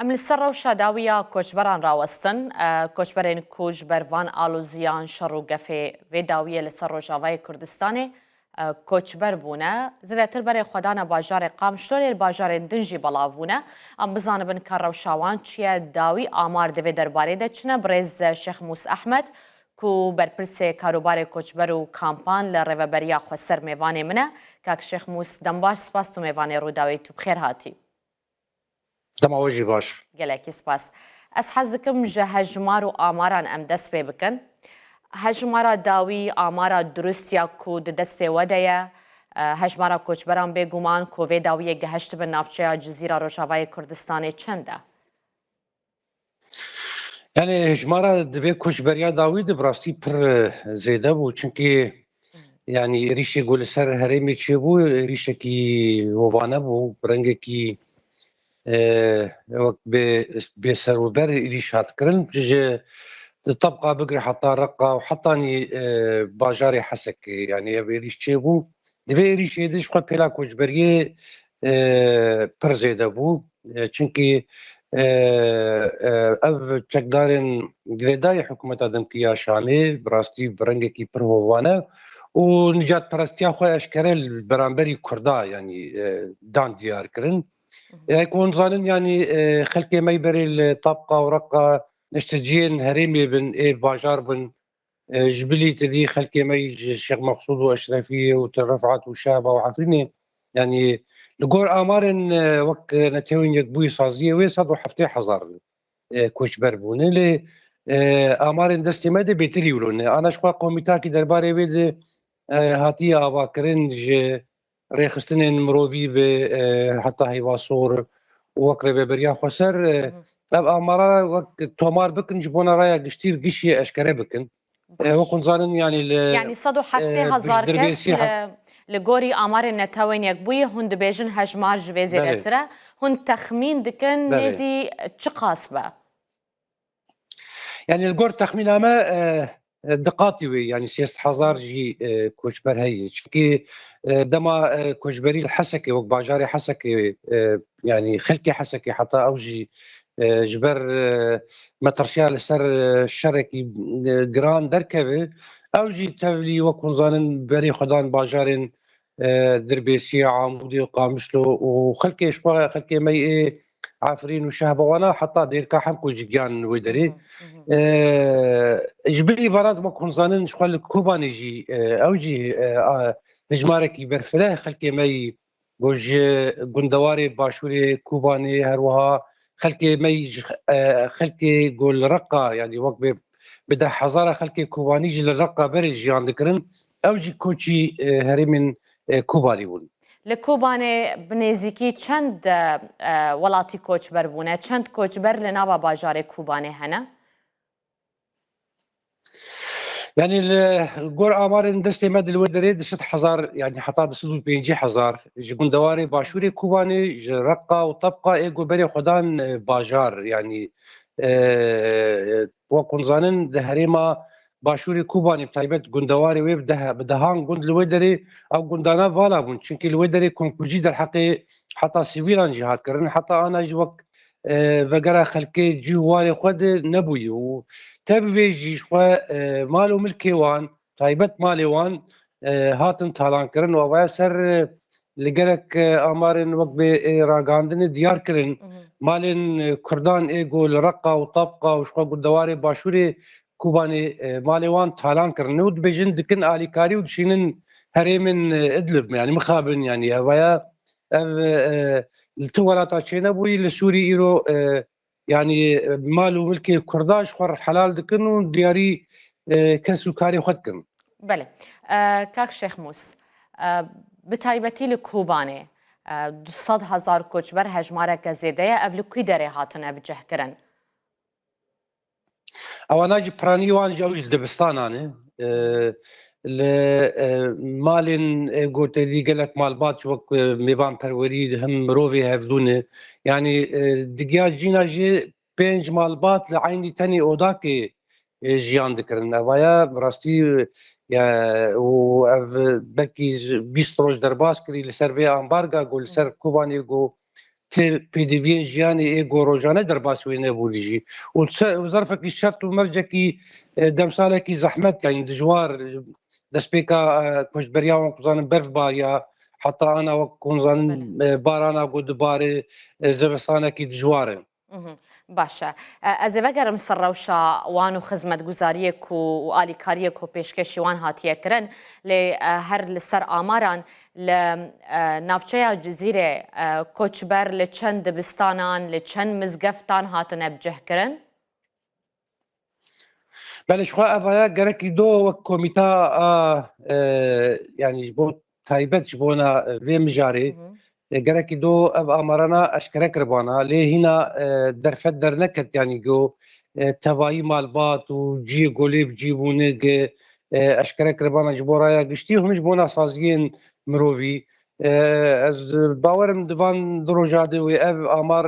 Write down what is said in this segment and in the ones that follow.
ام li ser rewşa dawiya koçberan rawestin, koçberên ku ji ber van alûziyan şer û gefê vê dawiyê li ser Rojavayê Kurdistanê koçber bûne. Zêdetir berê xwedana bajarê Qamişloyê li bajarên din jî belav bûne. Em bizanibin ka rewşa wan çi ye dawî amar divê derbarê de çi ne. Birêz Şex Mûs Ehmed ku berpirsê karûbarê koçber û kampan li rêveberiya Xweser mêvanê min e. Kak Şex Mûs dem baş, spas tu mêvanê Rûdawê tu bi xêr hatî. دماوجي باش gelekî spas. Ez hez dikim ji hejmar û amaran em dest pê bikin. Hejmara dawî amara durustiya ku di destê we de ye, hejmara koçberan bêguman ku vê dawiyê gihiştibin navçeya Cizîra Rojavayê Kurdistanê çend e? يعني هجمارة دبي كوشبريا داوود براستي بر زيدا بو چونكي يعني ريشي يقول سر هرمي تشيبو ريشة كي وفانا بو برنجة كي وقت بسر وبر ريشات كرن طبقة بقري حتى رقة وحطاني باجاري حسك يعني ابي ريش تشيبو دبي ريش يدش قد بلا كوشبريا بر زيدا بو چونكي ev çekdarên girêdayê hikûmeta Demkiya Şamê bi rastî bi rengekî pir hovane û nijadperestiya xwe eşkere li beramberî Kurda yanî dan diyar kirin. Ku hûn zanin yanî xelkê me berê li tabqa û reqa neşteciyên herêmê bin ê bajar bin ji bilî tidî xelkê me ji Şex Mexsûd û Eşrefî û Til Rifat û Şaba û Efrînê yanî li gor amarên wek netewên yekbûyî saziyê wê 170,000 koçber bûne lê amarên destê me de bêtirî wilo. Ana ji xwe komîtakî derbarê wê de hatiye avakirin ji rêxistinên mirovî bi heta heyvasor û wek rêveberiya Xweser ev amara wek tomar bikin ji bona raya giştî gişiyê eşkere bikin. Wek hûn zanin yanî li 170,000 kes li gorî amarên netewên yekbûyî hûn dibêjin hejmar ji vê zêdetir e. Hûn texmîn dikin nêzî çi qas be? يعني الجور تخمين ما دقاتي وي يعني 30,000 جي كوشبر هي شكي دما كوشبري الحسكي وك باجاري حسكي يعني خلكي حسكي حتى اوجي جبر مترشيا لسر الشركي جران دركبه اوجي تولي وكون زانن بري خدان باجارين دربيسي عمودي وقامشلو وخلكي شبا خلكي مي عفرين وشهبوانا حتى دير كحم كوجيان ويدري جبري فراد وكون زانن شغل كوباني جي اوجي هجماركي برفله خلكي مي گوج گندواري باشوري كوباني هروها خلكي مي خلكي قول رقه يعني وقت بدا حزاره خلكي كوباني جي الرقه بري جيان ذكرن اوجي كوتشي هرمن كوباني بون لکوبانê bi nêzîkî çend welatî koçber bûne, çend koçber li nava bajarê Kobanê hene? يعني الجور امارن دستي مد الودري دشت حزار يعني حتى دسلو بينجي حزار جون دواري باشوري كوباني رقه وطبقه ايجو بري خدان باجار يعني وكون زانن دهريما باشوري كوباني بتايبت جندواري ويب بدهان جند الودري او جندانا فالا بون چونكي الودري كونكوجي در حقي حتى سيفيلان جهاد كرن حتى انا جوك وقرا خلكي جواري خد نبوي تبويجي شوى مالو ملكي وان تايبت مالي وان هاتن تالان كرن ووايا سر لقلك امارن وقت راقاندن ديار كرن مالن كردان ايقو لرقه وطبقه وشوى قدواري باشوري كوباني مالي وان تالان كرن ود بيجن دكن اليكاري ودشينن هريمن ادلب يعني مخابن يعني ووايا التولاتا تشينا بوي لسوري ايرو يعني مالو ملكي كرداش خور حلال دكن ودياري كسو كاري خدكن. بله كاك شيخ موس بتايبتي لكوباني 200,000 کوچبر هجمارك زيده اف لكوي دري هاتن بجه كرن. اوانا جي براني وان جوج دبستان انا مالن قلت لي قالك مال باتش وك ميبان بروري هم روفي هفدونه يعني دقيا جينا جي بينج مال بات لعيني تاني اوداكي جيان ذكرنا ويا براستي يا و بكي 20 روج درباس كري لسيرفي امبارغا قول سر كوباني جو پێدیڤین ژیانی ئێگۆ ڕۆژانە دەرباس وێ نەبوولیژی و زەرفێکی شەرت و مەرجێکی دەمسالێکی زەحمەت یانی دژوار دەستپێکا کوشتبەریاوان کوزانن بەرف باریە حتا ئانا وەک کوزانن بارانا گۆ دوبارێ زەوەستانێکی دژوارن. باشە ئەزێ بەگەرم سەر ڕەوشە وان و خزمەتگوزاریەک و ئالیکاریەک و پێشکەشیوان هاتیەکردن لێ هەر لەسەر ئاماران لە ناوچەیە جزیرێ کۆچبەر لە چەند دبستانان لە چەند مزگەفتان هاتنە بجەهکردن؟ بەلشخوا ئەڤایە گەرەکی دۆ وەک کۆمیتا ینی بۆ تایبەت ji بۆنا vê mijarê gerekî do ev amarana eşkere kirbana lê hîna derfet derneket yanî got tevayî malbat û ciyê golê cîbûne eşkere kirbana ji bo raya giştî hûn ji bona saziyên mirovî ez bawerim divan di rojadê wê ev amar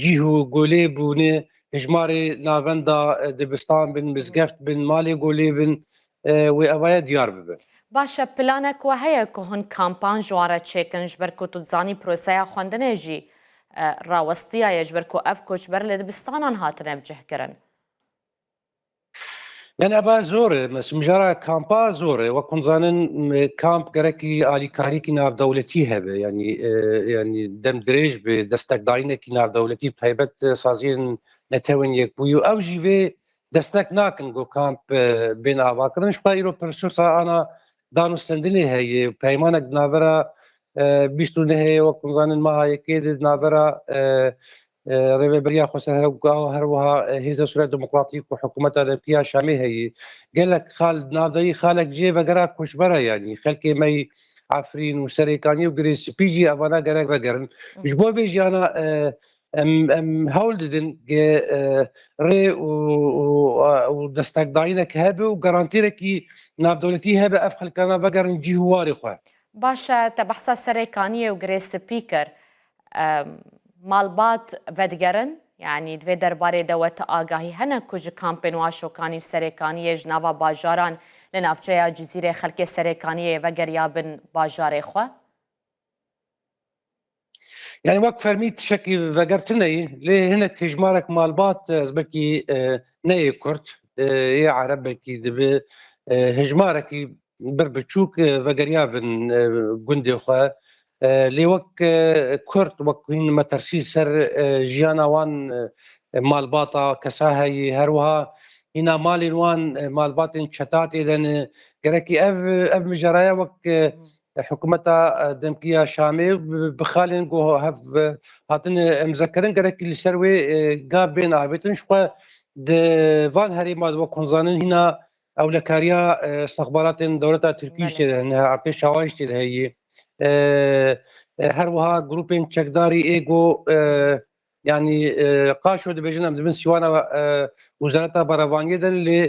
cîh û golê bûne hejmarê navenda dibistan bin mizgeft bin malê golê bin wê evaya diyar bibe. باشە پلانێک وە هەیە کە هەن کامپان ژوارە چێکن ji ber ku tu dizanî prosaya xwendinê jî rawestiya ji ber ku ev koçber li dibistanan hatine bicihkirin. Yani ev zor e mijara kampa zor e wek zanin kamp gerekî alîkarîkî navdewletî hebe yani dem dirêj bi destekdayînekî navdewletî taybet saziyên netewên yekbûyî ew jî vê destek nakin got kamp bên avakirin ji xwe îro pirsosa ana danûstendinê heye peymanek di navbera bîst û nehê wek zanin meha yekê de di navbera rêveberiya Xweserhevga her wiha Hêza Sûreya Demokratîk û hikûmeta Demkiya Şamê heye gelek xal navdayî xalek cê vegera koçbera yanî xelkê me Efrîn û Serêkanî û Girêspî jî evana gerek vegerin ji bo vê jiyana em hewl didin rê û destekdayînek hebe û garantîrekî navdewletî hebe ev xelkana vegerin cî û warê xwe. باشە te behsa Serêkaniyê û girêspî kir malbat vedigerin yanî divê derbarê de we te agahî hene ku ji kampên wa şokanî Serêkaniyê ji nava bajaran li navçeya cizîrê xelkê Serêkaniyê vegeriya bin bajarê xwe? Yani wek fermî tişekî vegertineyî lê hinek hejmarek malbat ez belkî neyê Kurd yê Erebekî dibe hejmarekî bir biçûk vegeriya bin gundê xwe lê wek Kurd wek hîn metersî ser jiyana wan malbata kesa heyê her wiha hîna malên wan malbatên çetatê de ne gerekî ev mijaraya wek hikûmeta Demkiya Şamê bixalên got hev hatine emzekirin gerekî li ser wê gav bên avêtin ji xwe di van herêma wek zanin hîna ewlekariya stexbaratên dewleta Tirkî tê de hene artêş şawayî tê de heye her wiha grûpên çekdarî êgo yanî qaşo dibêjin em dibin sîwana Wizareta Berevaniyê de lê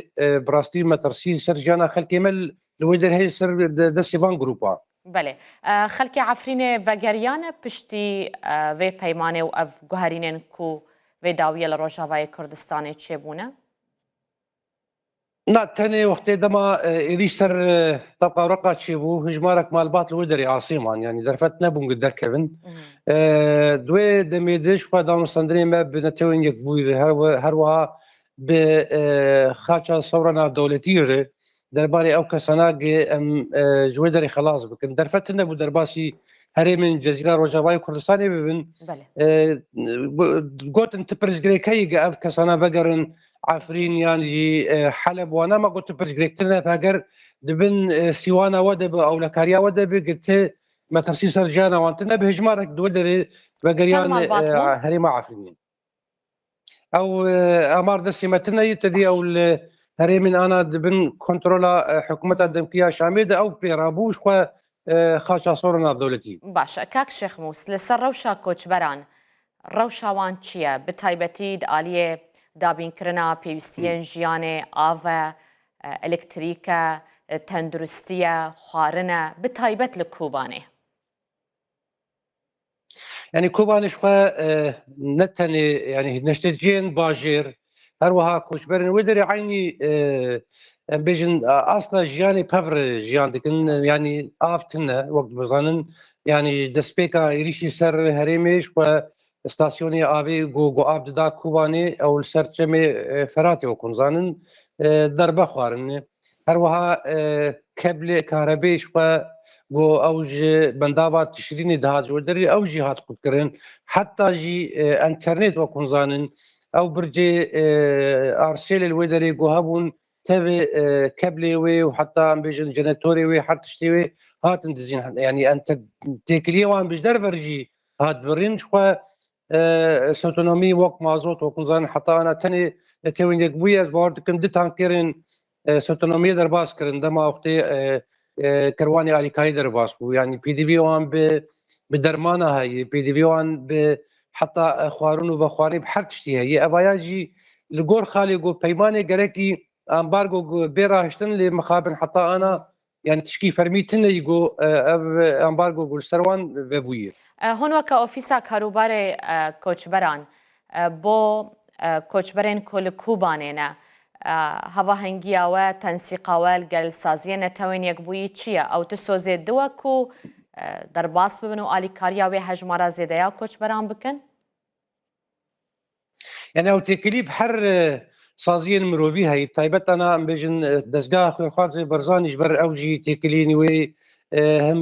bi rastî metersî ser jiyana xelkê me li wê derhê ser destê van grûpa. Belê xelkê Efrînê vegeriyane piştî vê peymanê û ev guherînên ku vê dawiye li Rojavayê Kurdistanê çêbûne? Na tenê wextê dema êrî ser tabqa reqa çêbû hejmarek malbat li wê derê asîman yanî derfet nebûn ku derkevin duê demê de ji xwe danûstandinê me bi netewên yekbûyî re her wiha bi xaça sewra navdewletî re derbarê ew kesanagê em ji wê derê xelas bikin derfet nebû derbasî herêmên Cezîra Rojavayê Kurdistanê bibin gotin tu pirsgirêkeyê ev kesana vegerin Efrîn yan jî Heleb wan ama got tu pirsgirêktir ne heger dibin sîwana we de bi ewlekariya we de bi girtê metersî ser jiyana wan tune bi hejmarek di wê derê vegeriyan herêma Efrînê ew amar destê me tune tedî ew li herêmên ana dibin kontrola hikûmeta Demkiya Şamê de ew pêrabû ji xwe xaça sora navdewletî. Başa kak Şexmûs li ser rewşa koçberan rewşa wan çi ye bi taybetî di aliyê dabînkirina pêwîstiyên jiyanê av e elektrîk e tenduristî ye xwarin e bi taybet li Kobanê. Yani Kobanê ji xwe ne tenê yani neşteciyên bajêr her wiha koçberên wê derê aynî em bêjin asla jiyanê pev re jiyan dikin yanî av tune wek bizanin يعني دەستپێکە عێریشی سەر هەرێمێش و ستاسیۆنی ئاوێ گۆ ئاب ددا کوبانێ ئەو سەر چەمێ فەراتێەوە کوزانن دەربە خوارن هەروەها کەبلێ کارەبێش و بۆ ئەو بەنداوا تشرینی داهاتوە دەری ئەو ژی هات قوتکردن حتا ژی ئەتەرنێت وە کوزانن ئەو برجێ ئارسێلێ وێ دەرێ گۆ هەبوون تەوێ کەبلێ وێ و حتا ئەم بێژن جەنەتۆرێ وێ حت شتێ وێ هاتن دزین ینی ئەتە تێکلیەوان بژدەر بەرژی هات برنج خو سۆتۆنۆمی وەک مازۆت وەکوزان حتاانە تەنێ تێوینێک بووی ئەس باوەڕ دکەم دتانکردن سۆتۆنۆمیە دەرباسکردن دەما وقتێ کەروانی ئالیکاری دەرباس بوو ینی پێدیویوان بە دەرمانە هەیە پێدیویوان حتا خوارون و بەخواری هەر تشتی هەیە ئەڤایاژی li gor xalê got peymanê gerekî ambargo bêrahiştin lê mixabin hetaana yani tişkî fermî tinê got ev ambargo gul ser wan vebûye. Hûn weke ofîsa karûbarê koçberan bo koçberên ku li Kubanê ne hevahengiya we tensîqa we gel saziyê netewên yekbûyî çi ye ew tu sozê diwe ku derbas bibin û alîkariya wê hejmara zêdeya koçberan bikin? Yani ew têkilî her saziyên mirovî heyî taybet ana em bêjin dezgaha xwêxwazê Barzanî ji ber ew jî têkilînî wê hem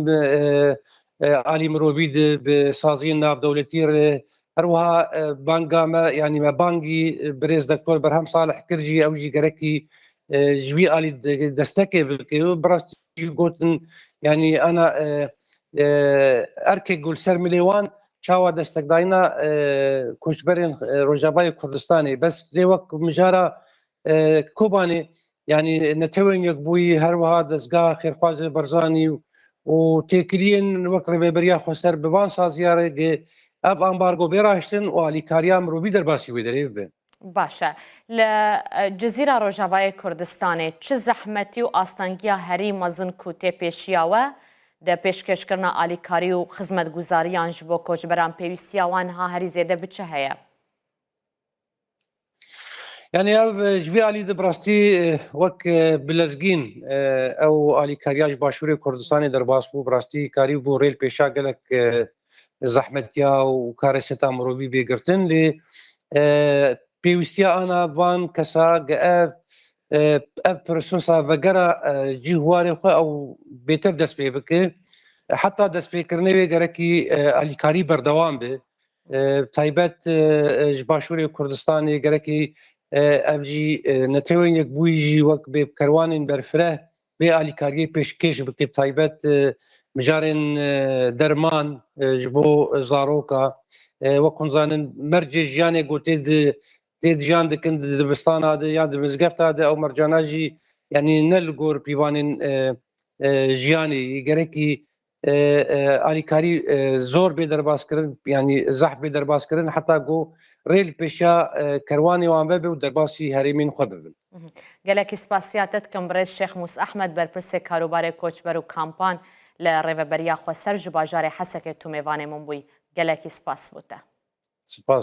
alî mirovî bi saziyên navdewletî re herwiha banga me yanî me bangî birêz Doktor Berhem Salih kir jî ew jî gerekî ji wî alî destekê bike û bi rastî jî gotin yanî ana erkek gul ser milê wan çawa destekdayîna koçberên Rojavayê Kurdistanê bes lê wek mijara Kobanê yanî netewên yekbûyî herwiha dezgaha Xêrxwazê Barzanî û têkiliyên wek rêveberiya Xweser bi van saziya re ev ambargo bêrahiştin û alîkariya mirovî derbasî wê derê bibe. Baş e. Li Cizîra Rojavayê Kurdistanê çi zehmetî û astangiya herî mezin ku tê pêşiya we de pêşkêşkirina alîkarî û xizmetguzariyan ji bo koçberan pêwîstiya wan ha herî zêde bi çi heye? Yani ev ji vê alî de bi rastî wek bilezgîn ew alîkariya ji Başûrê Kurdistanê derbas bû bi rastî karî bû rêl pêşa gelek zehmetiya û karê seta mirovî bêgirtin lê pêwîstiya ana van kesa ev proseса vegera cîhwarê xwe ew bêtir dest pê bike heta destpêkirinê wê gerekî alîkarî berdewam be taybet ji Başûrê Kurdistanê gerekî ev jî netewên yekbûyî jî wek bê kerwanên berfireh bê alîkariyê pêşkêş bike taybet mijarên derman ji bo zaroka wek hûn mercê jiyanê gotê tê dijan dikin di dibistana de ya di mizgefta de ew mercana jî yanî ne li gor pîvanên jiyanê gerekî alîkarî zor bê derbaskirin yanî zeh bê derbaskirin heta got rêl pêşa kerwanê wan vebe û derbasî herêmên xwe bibin. Gelekî spasiya te dikim birêz Şêx Mûs Ehmed berpirsê karûbarê koçber û kampan li rêveberiya Xweser ji bajarê Hesekê Tûmêvanê min bûyî. Gelekî spas bû te. Spas.